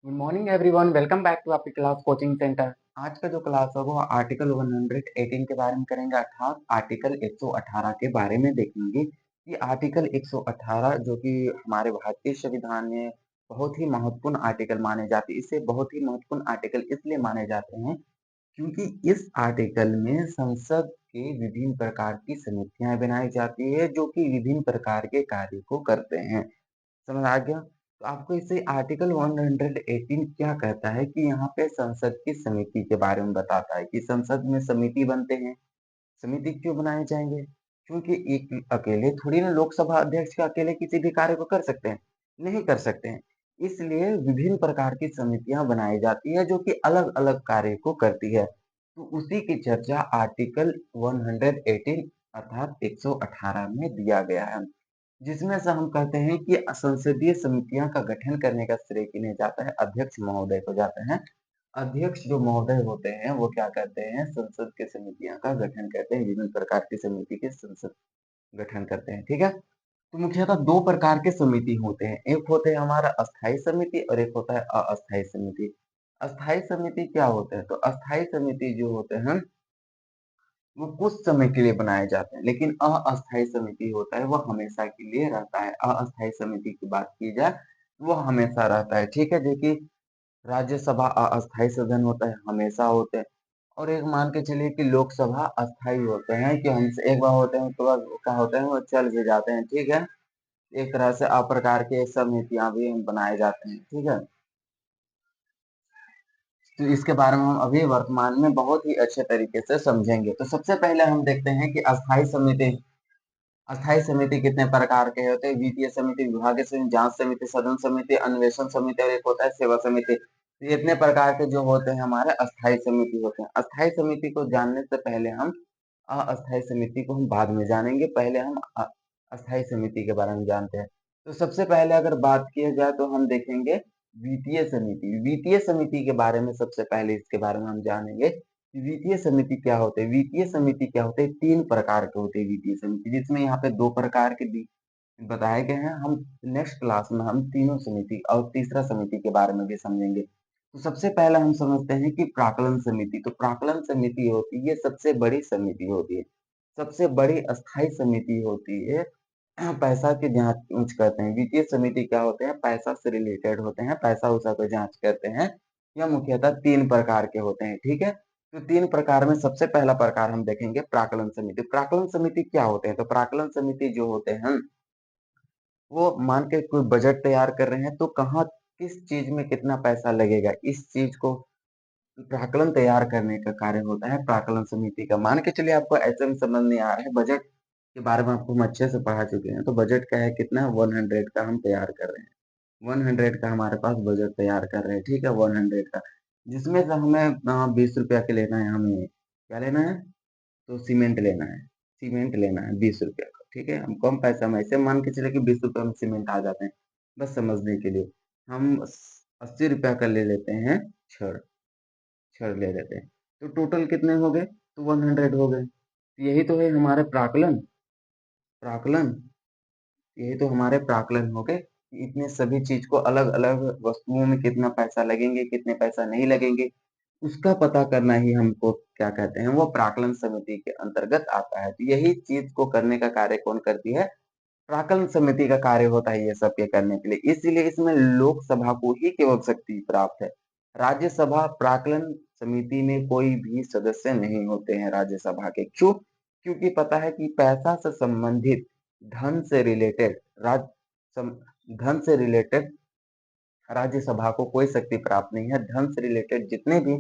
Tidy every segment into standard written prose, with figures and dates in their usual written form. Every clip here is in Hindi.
Good morning everyone, welcome back to आपकी क्लास कोचिंग सेंटर। आज का जो क्लास है वो आर्टिकल 118 के बारे में करेंगे, अर्थात आर्टिकल 118 के बारे में देखेंगे कि आर्टिकल 118 जो कि हमारे भारतीय संविधान में बहुत ही महत्वपूर्ण आर्टिकल माने जाते हैं। इसे बहुत ही महत्वपूर्ण आर्टिकल इसलिए माने जाते हैं क्योंकि इस आर्टिकल में संसद के विभिन्न प्रकार की समितियां बनाई जाती है जो कि विभिन्न प्रकार के कार्य को करते हैं। समझ आ गया? तो आपको इससे आर्टिकल 118 क्या कहता है कि यहाँ पे संसद की समिति के बारे में बताता है कि संसद में समिति बनते हैं। समिति क्यों बनाए जाएंगे? क्योंकि एक अकेले थोड़ी ना लोकसभा अध्यक्ष का अकेले किसी भी कार्य को कर सकते हैं, नहीं कर सकते हैं। इसलिए विभिन्न प्रकार की समितियां बनाई जाती है जो कि अलग-अलग कार्य को करती है। तो उसी की चर्चा आर्टिकल 118 अर्थात 118 में दिया गया है। जिसमें से हम कहते हैं कि संसदीय समितियां का गठन करने का श्रेय किन्हें जाता है? अध्यक्ष महोदय को जाता है। अध्यक्ष जो महोदय होते हैं वो क्या करते हैं? संसद के समितियां का गठन करते हैं, विभिन्न प्रकार की समिति के संसद गठन करते हैं। ठीक है, तो मुख्यतः दो प्रकार के समिति होते हैं, एक होते हैं हमारा अस्थायी समिति और एक होता है अस्थायी समिति। अस्थायी समिति क्या होते हैं? तो अस्थायी समिति जो होते हैं वो कुछ समय के लिए बनाए जाते हैं, लेकिन अस्थायी समिति होता है वो हमेशा के लिए रहता है। अस्थायी समिति की बात की जाए वो हमेशा रहता है। ठीक है, देखिए राज्यसभा अस्थायी सदन होता है, हमेशा होते हैं। और एक मान के चलिए कि लोकसभा अस्थायी होते हैं कि हमसे एक बार होते हैं उसके बाद क्या होते हैं वो चल भी जाते हैं। ठीक है, एक तरह से अप्रकार के समितियां भी बनाए जाते हैं। ठीक है, तो इसके बारे में हम अभी वर्तमान में बहुत ही अच्छे तरीके से समझेंगे। तो सबसे पहले हम देखते हैं कि अस्थायी समिति कितने प्रकार के होते हैं? वित्तीय समिति, विभागीय समिति, जांच समिति, सदन समिति, अन्वेषण समिति और एक होता है सेवा समिति। तो ये इतने प्रकार के जो होते हैं हमारे अस्थायी समिति होते हैं। अस्थायी समिति को जानने से पहले हम अस्थायी समिति को हम बाद में जानेंगे, पहले हम अस्थायी समिति के बारे में जानते हैं। तो सबसे पहले अगर बात किया जाए तो हम देखेंगे वित्तीय समिति। वित्तीय समिति के बारे में सबसे पहले इसके बारे में हम जानेंगे। वित्तीय समिति क्या होते हैं? वित्तीय समिति क्या होते हैं? 3 प्रकार के होते हैं वित्तीय समिति, जिसमें यहाँ पे 2 प्रकार के बताए गए हैं। हम नेक्स्ट क्लास में हम तीनों समिति और तीसरा समिति के बारे में भी समझेंगे। तो सबसे पहले हम समझते हैं कि प्राक्कलन समिति। तो प्राक्कलन समिति होती है, ये सबसे बड़ी समिति होती है, सबसे बड़ी अस्थायी समिति होती है। पैसा की जांच करते हैं। वित्तीय समिति क्या होते हैं? पैसा से रिलेटेड होते हैं, पैसा उसा को जांच करते हैं। यह मुख्यतः 3 प्रकार के होते हैं। ठीक है, तो 3 प्रकार में सबसे पहला प्रकार हम देखेंगे प्राक्कलन समिति। प्राक्कलन समिति क्या होते हैं? तो प्राक्कलन समिति जो होते हैं वो मान के कोई बजट तैयार कर रहे हैं तो कहाँ किस चीज में कितना पैसा लगेगा, इस चीज को प्राक्कलन तैयार करने का कार्य होता है प्राक्कलन समिति का। मान के चलिए आपको ऐसे में समझ नहीं आ रहा है, बजट के बारे में आपको हम अच्छे से पढ़ा चुके हैं। तो बजट क्या है, कितना 100 का हम तैयार कर रहे हैं, 100 का हमारे पास बजट तैयार कर रहे हैं। ठीक है, 100 का, जिसमें से हमें 20 रुपया के लेना है। हमें क्या लेना है? तो सीमेंट लेना है, सीमेंट लेना है 20 रुपया का। ठीक है, हम कम पैसा में ऐसे मान के चले कि 20 रुपये में सीमेंट आ जाते हैं। बस समझने के लिए हम 80 रुपया का ले लेते हैं, छड़ छड़ ले लेते हैं। तो टोटल कितने हो गए? तो 100 हो गए। यही तो है हमारे प्राक्कलन। प्राक्कलन यही तो हमारे प्राक्कलन हो गए कि इतने सभी चीज को अलग अलग वस्तुओं में कितना पैसा लगेंगे, कितने पैसा नहीं लगेंगे, उसका पता करना ही हमको क्या कहते हैं, वो प्राक्कलन समिति के अंतर्गत आता है। तो यही चीज को करने का कार्य कौन करती है? प्राक्कलन समिति का कार्य होता है ये सब के करने के लिए। इसीलिए इसमें लोकसभा को ही केवल शक्ति प्राप्त है। राज्यसभा प्राक्कलन समिति में कोई भी सदस्य नहीं होते हैं राज्यसभा के। क्यों? क्योंकि पता है कि पैसा से संबंधित, धन से रिलेटेड धन से रिलेटेड राज्यसभा को कोई शक्ति प्राप्त नहीं है। धन से रिलेटेड जितने भी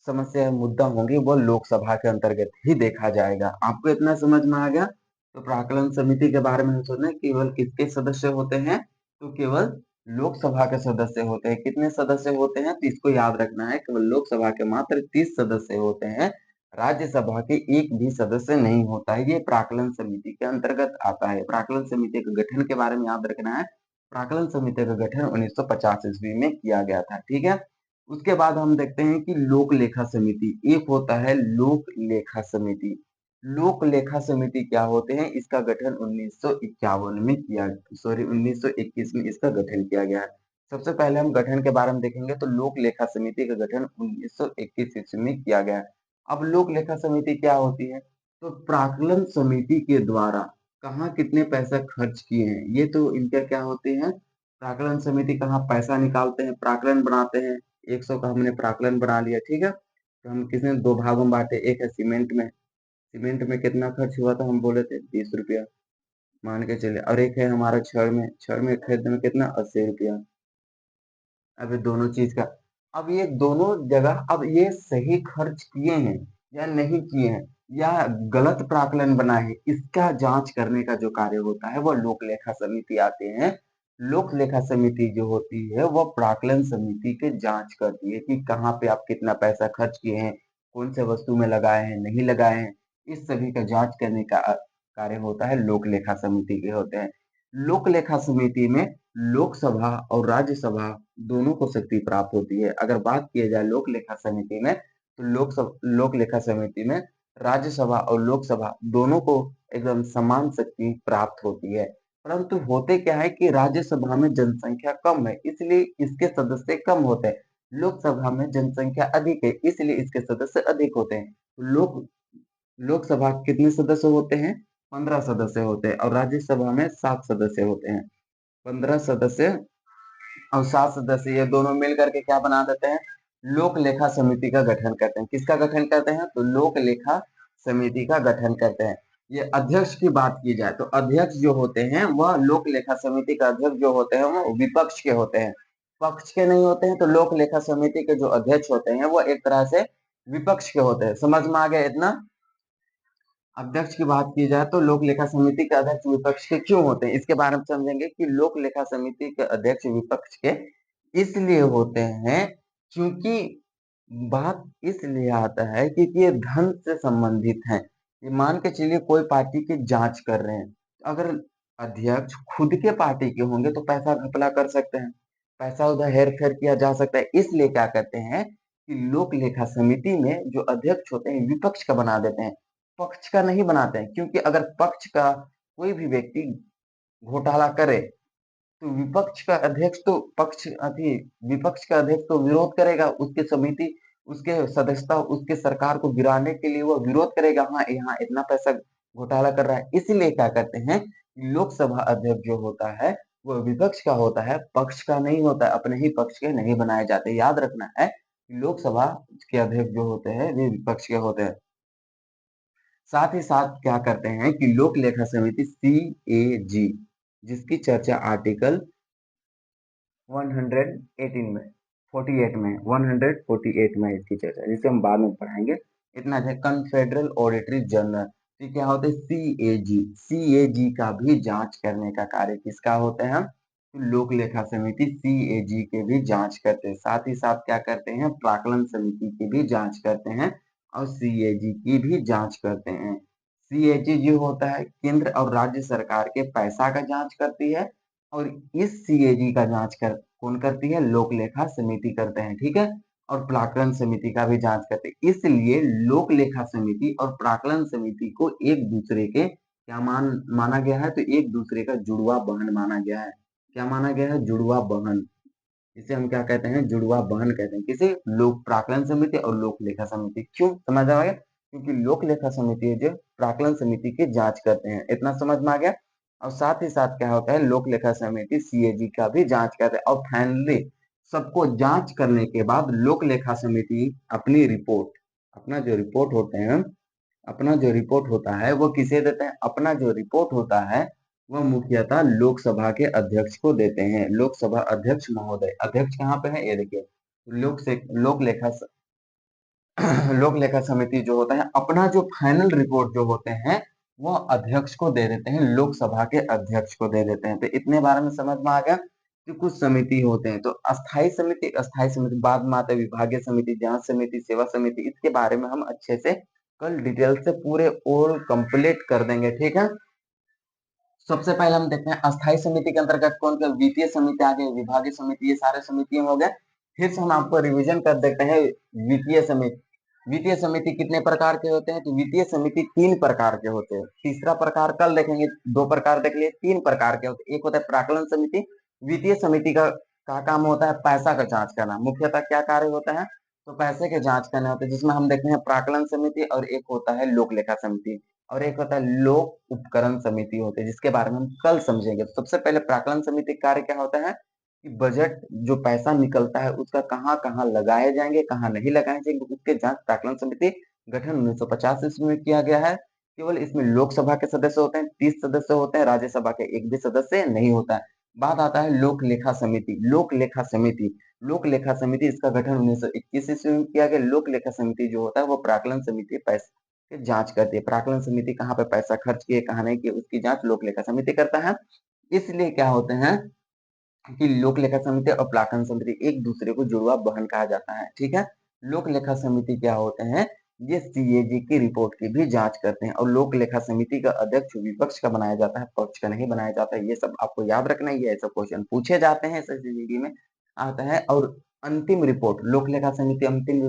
समस्या या मुद्दा होंगे वो लोकसभा के अंतर्गत ही देखा जाएगा। आपको इतना समझ में आ गया? तो प्राक्कलन समिति के बारे में हम सोचना केवल किसके सदस्य होते हैं? तो केवल लोकसभा के सदस्य होते हैं। कितने सदस्य होते हैं? तो इसको याद रखना है, केवल लोकसभा के मात्र 30 सदस्य होते हैं, राज्यसभा के एक भी सदस्य नहीं होता है। ये प्राक्कलन समिति के अंतर्गत आता है। प्राक्कलन समिति के गठन के बारे में याद रखना है। प्राक्कलन समिति का गठन 1950 ईस्वी में किया गया था। ठीक है, उसके बाद हम देखते हैं कि लोक लेखा समिति। एक होता है लोक लेखा समिति। लोक लेखा समिति क्या होते हैं? इसका गठन 1951 में किया, सॉरी 1921 में इसका गठन किया गया है। सबसे पहले हम गठन के बारे में देखेंगे तो लोक लेखा समिति का गठन 1921 ईस्वी में किया गया। अब लोक लेखा समिति क्या होती है? तो प्राक्कलन समिति के द्वारा कहाँ कितने पैसा खर्च किए हैं, ये तो इनका क्या होती है? प्राक्कलन समिति कहाँ पैसा निकालते हैं, प्राक्कलन बनाते हैं। 100 का हमने प्राक्कलन बना लिया, ठीक है। तो हम किसने दो भागों में बांटे, एक है सीमेंट में कितना खर्च हुआ था, हम बोले थे 20 रुपया मान के चले, और एक है हमारा छड़ में खरीदने में कितना 80 रुपया। अब ये दोनों चीज का, अब ये दोनों जगह अब ये सही खर्च किए हैं या नहीं किए हैं, या गलत प्राकलन बनाए हैं, इसका जांच करने का जो कार्य होता है वह लोक लेखा समिति आते हैं। लोक लेखा समिति जो होती है वह प्राकलन समिति के जांच करती है कि कहाँ पे आप कितना पैसा खर्च किए हैं, कौन से वस्तु में लगाए हैं, नहीं लगाए हैं, इस सभी का जांच करने का कार्य होता है लोक लेखा समिति के होते हैं। लोक लेखा समिति में लोकसभा और राज्यसभा दोनों को शक्ति प्राप्त होती है। अगर बात किया जाए लोक लेखा समिति में, तो लोक लेखा समिति में राज्यसभा और लोकसभा दोनों को एकदम समान शक्ति प्राप्त होती है। परंतु होते क्या है कि राज्यसभा में जनसंख्या कम है, इसलिए इसके सदस्य कम होते हैं। लोकसभा में जनसंख्या अधिक है, इसलिए इसके सदस्य अधिक होते हैं। लोकसभा कितने सदस्य होते हैं? 15 सदस्य होते हैं, और राज्यसभा में 7 सदस्य होते हैं। 15 सदस्य और 7 सदस्य ये दोनों मिल करके क्या बना देते हैं? लोक लेखा समिति का गठन करते हैं। किसका गठन करते हैं? तो लोक लेखा समिति का गठन करते हैं। ये अध्यक्ष की बात की जाए तो अध्यक्ष जो होते हैं वह लोक लेखा समिति का अध्यक्ष जो होते हैं वो विपक्ष के होते हैं, पक्ष के नहीं होते हैं। तो लोक लेखा समिति के जो अध्यक्ष होते हैं वो एक तरह से विपक्ष के होते हैं। समझ में आ गया इतना? अध्यक्ष की बात की जाए तो लोक लेखा समिति के अध्यक्ष विपक्ष के क्यों होते हैं, इसके बारे में समझेंगे कि लोक लेखा समिति के अध्यक्ष विपक्ष के इसलिए होते हैं क्योंकि बात इसलिए आता है क्योंकि ये धन से संबंधित है। ये मान के चलिए कोई पार्टी की जांच कर रहे हैं, अगर अध्यक्ष खुद के पार्टी के होंगे तो पैसा घपला कर सकते हैं, पैसा उधर हेर फेर किया जा सकता है। इसलिए क्या करते हैं कि लोक लेखा समिति में जो अध्यक्ष होते हैं विपक्ष का बना देते हैं, पक्ष का नहीं बनाते हैं। क्योंकि अगर पक्ष का कोई भी व्यक्ति घोटाला करे तो विपक्ष का अध्यक्ष तो पक्ष अभी विपक्ष का अध्यक्ष तो विरोध करेगा, उसकी समिति उसके सदस्यता उसके सरकार को गिराने के लिए वो विरोध करेगा, हाँ यहाँ इतना पैसा घोटाला कर रहा है। इसीलिए क्या करते हैं, लोकसभा अध्यक्ष जो होता है वो विपक्ष का होता है, पक्ष का नहीं होता है। अपने ही पक्ष के नहीं बनाए जाते। याद रखना है लोकसभा के अध्यक्ष जो होते हैं वे विपक्ष के होते हैं। साथ ही साथ क्या करते हैं कि लोक लेखा समिति CAG जिसकी चर्चा आर्टिकल 118 में 48 में 148 में इसकी चर्चा, जिसे हम बाद में पढ़ाएंगे। इतना है कन्फेडरल ऑडिटरी जनरल, तो क्या होते हैं CAG का भी जांच करने का कार्य किसका होता है? तो लोक लेखा समिति CAG के भी जांच करते हैं। साथ ही साथ क्या करते हैं, प्राक्कलन समिति की भी जांच करते हैं और CAG की भी जांच करते हैं। CAG जो होता है केंद्र और राज्य सरकार के पैसा का जांच करती है, और इस CAG का जांच कर कौन करती है? लोक लेखा समिति करते हैं, ठीक है। और प्राक्कलन समिति का भी जांच करते हैं। इसलिए लोक लेखा समिति और प्राक्कलन समिति को एक दूसरे के क्या माना गया है? तो एक दूसरे का जुड़वा बहन माना गया है। क्या माना गया है? जुड़वा बहन। इसे हम क्या कहते हैं? जुड़वा बहन कहते हैं। किसे? लोक प्राक्कलन समिति और लोक लेखा समिति। क्यों? समझ आ गया? क्योंकि लोक लेखा समिति है जो प्राक्कलन समिति की जांच करते हैं। इतना समझ में आ गया? और साथ ही साथ क्या होता है, लोक लेखा समिति CAG का भी जांच करते हैं। और फाइनली सबको जांच करने के बाद लोक लेखा समिति अपनी रिपोर्ट, अपना जो रिपोर्ट होते हैं, अपना जो रिपोर्ट होता है वो किसे देते हैं? अपना जो रिपोर्ट होता है वह मुख्यतः लोकसभा के अध्यक्ष को देते हैं। लोकसभा अध्यक्ष महोदय, अध्यक्ष कहाँ पे है? ये देखिए लोक लेखा लोक लेखा समिति जो होता है अपना जो फाइनल रिपोर्ट जो होते हैं वह अध्यक्ष को दे देते हैं, लोकसभा के अध्यक्ष को दे देते हैं। तो इतने बारे में समझ में आ गया कि कुछ समिति होते हैं। तो अस्थाई समिति बाद में आता है, विभागीय समिति, जांच समिति, सेवा समिति, इसके बारे में हम अच्छे से कल डिटेल से पूरे ऑल कंप्लीट कर देंगे, ठीक है। सबसे पहले हम देखते हैं अस्थाई समिति के अंतर्गत कौन कौन, वित्तीय समिति आ गई, विभागीय समिति, ये सारे समितियां हो गए। फिर से हम आपको रिवीजन कर देते हैं वित्तीय समिति। वित्तीय समिति कितने प्रकार के होते हैं? तो वित्तीय समिति 3 प्रकार के होते हैं। तीसरा प्रकार कल देखेंगे, 2 प्रकार देख लिए, 3 प्रकार के होते हैं। एक होता है प्राक्कलन समिति। वित्तीय समिति का का काम होता है पैसा का जाँच करना। मुख्यतः क्या कार्य होता है? तो पैसे के जाँच करने होते हैं, जिसमें हम देखते हैं प्राक्कलन समिति और एक होता है लोक लेखा समिति और एक होता है लोक उपकरण समिति होती है, जिसके बारे में हम कल समझेंगे। तो सबसे पहले प्राक्कलन समिति का कार्य क्या होता है कि बजट जो पैसा निकलता है, उसका कहाँ-कहाँ लगाए जाएँगे, कहाँ नहीं लगाए जाएँगे, उसके जाँच प्राक्कलन समिति गठन 1950 ईस्वी में किया गया है। केवल इसमें लोकसभा के सदस्य होते हैं, 30 सदस्य होते हैं, राज्यसभा के एक भी सदस्य नहीं होता है। बात आता है लोक लेखा समिति। लोक लेखा समिति इसका गठन 1921 ईस्वी में किया गया। लोक लेखा समिति जो होता है वो प्राक्कलन समिति पैसे की जाँच करती है। प्राक्कलन समिति कहाँ पे पैसा खर्च किए, कहाँ नहीं किए, उसकी जाँच लोक लेखा समिति करता है। इसलिए क्या होते हैं कि लोक लेखा समिति और प्राक्कलन समिति एक दूसरे को जुड़वा बहन कहा जाता है, ठीक है? लोक लेखा समिति क्या होते हैं? ये सीएजी की रिपोर्ट की भी जाँच करते हैं और लोक लेखा समिति का अध्यक्ष विपक्ष का बनाया जाता है, पक्ष का नहीं बनाया जाता है। ये सब आपको याद रखना है, ये ऐसे क्वेश्चन पूछे जाते हैं एसएससीजीडी में आता है और अंतिम रिपोर्ट लोक लेखा समिति अंतिम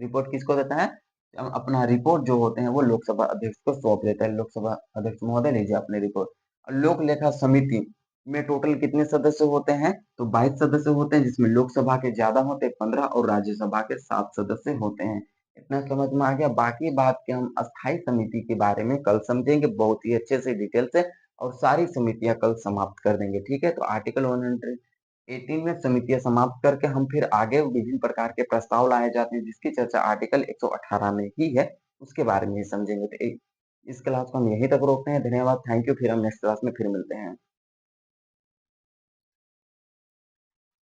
रिपोर्ट किसको देता है? अपना रिपोर्ट जो होते हैं वो लोकसभा अध्यक्ष को सौंप देता है। लोकसभा अध्यक्ष महोदय लीजिए अपनी रिपोर्ट। लोक लेखा समिति में टोटल कितने सदस्य होते हैं? तो 22 सदस्य होते हैं, जिसमें लोकसभा के ज़्यादा होते हैं 15 और राज्यसभा के 7 सदस्य होते हैं। इतना समझ में आ गया? बाकी बात के हम अस्थायी समिति के बारे में कल समझेंगे बहुत ही अच्छे से डिटेल से और सारी समितियाँ कल समाप्त कर देंगे, ठीक है? तो आर्टिकल 118 में समितियाँ समाप्त करके हम फिर आगे विभिन्न प्रकार के प्रस्ताव लाए जाते हैं, जिसकी चर्चा आर्टिकल 118 में ही है, उसके बारे में ही समझेंगे। तो इस क्लास को हम यहीं तक रोकते हैं। धन्यवाद, थैंक यू। फिर हम नेक्स्ट क्लास में फिर मिलते हैं।